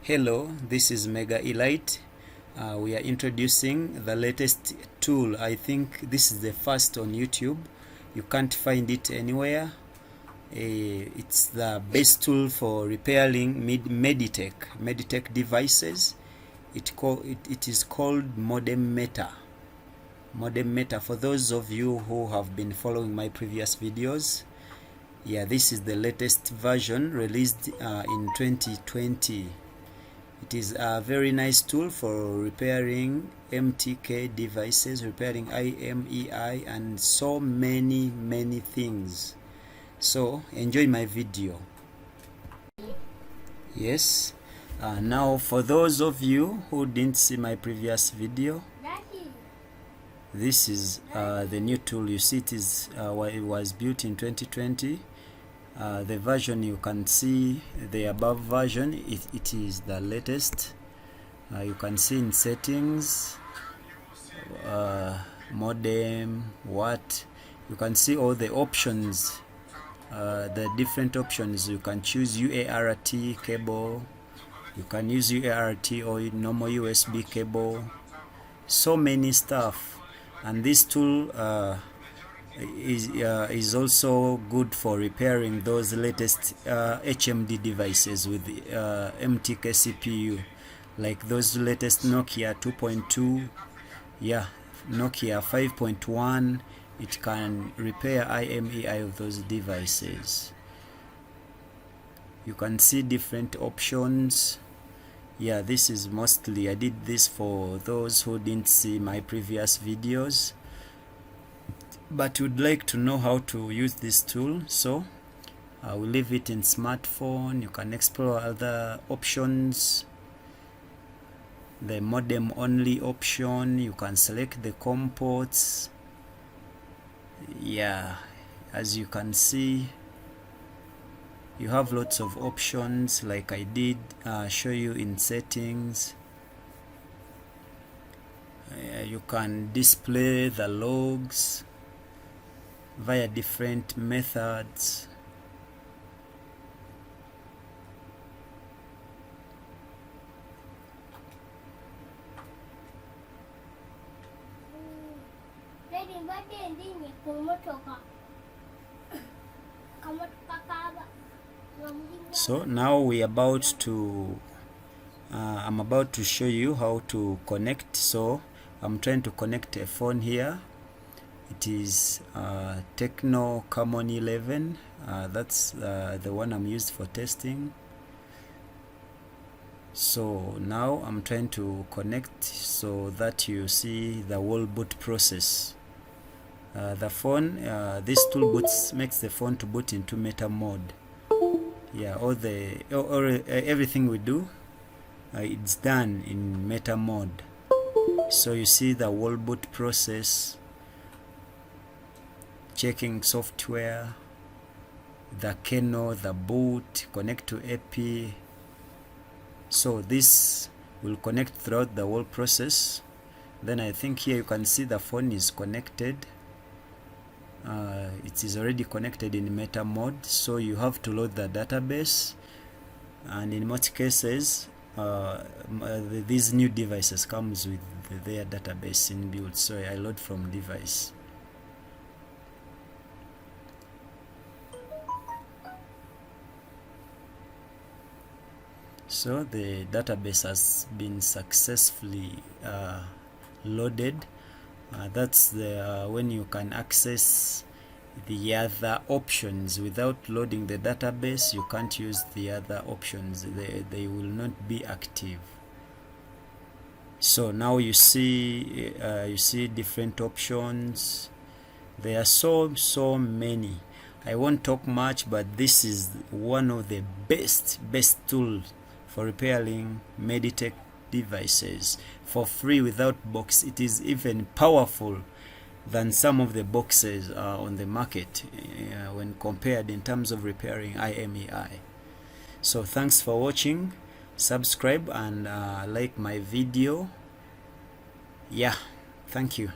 Hello, this is Mega Elite. We are introducing the latest tool. I think this is the first on YouTube. You can't find it anywhere. It's the best tool for repairing Mediatek devices. It is called Modem Meta. Modem Meta. For those of you who have been following my previous videos, yeah, this is the latest version released in 2020. It is a very nice tool for repairing MTK devices, repairing IMEI, and so many things. So enjoy my video. Yes. Now for those of you who didn't see my previous video, this is the new tool. You see, it was built in 2020. The version you can see, the above version, it is the latest. You can see in settings, modem, you can see all the options, the different options. You can choose UART cable, you can use UART or normal USB cable, so many stuff. And this tool is also good for repairing those latest HMD devices with MTK CPU, like those latest Nokia 2.2, yeah, Nokia 5.1. It can repair IMEI of those devices. You can see different options. Yeah, this is mostly, I did this for those who didn't see my previous videos but would like to know how to use this tool. So I will leave it in smartphone. You can explore other options. The modem only option, you can select the COM ports. Yeah, as you can see, you have lots of options, like I did show you in settings. You can display the logs via different methods. So now we are about to I'm about to show you how to connect. So I'm trying to connect a phone here. It is Techno Common 11. That's the one I'm used for testing. So now I'm trying to connect so that you see the whole boot process. The phone, this tool makes the phone to boot into meta mode. Yeah, everything we do, it's done in meta mode. So you see the whole boot process. Checking software, the kernel, the boot, connect to AP. So this will connect throughout the whole process. Then I think here you can see the phone is connected. It is already connected in meta mode, so you have to load the database. And in most cases, these new devices comes with their database inbuilt, so I load from device. So the database has been successfully loaded. That's when you can access the other options. Without loading the database, you can't use the other options. They will not be active. So now you see different options. There are so many. I won't talk much, but this is one of the best tools for repairing Mediatek devices for free without box. It is even powerful than some of the boxes on the market when compared in terms of repairing IMEI. So thanks for watching. Subscribe and like my video. Yeah, thank you.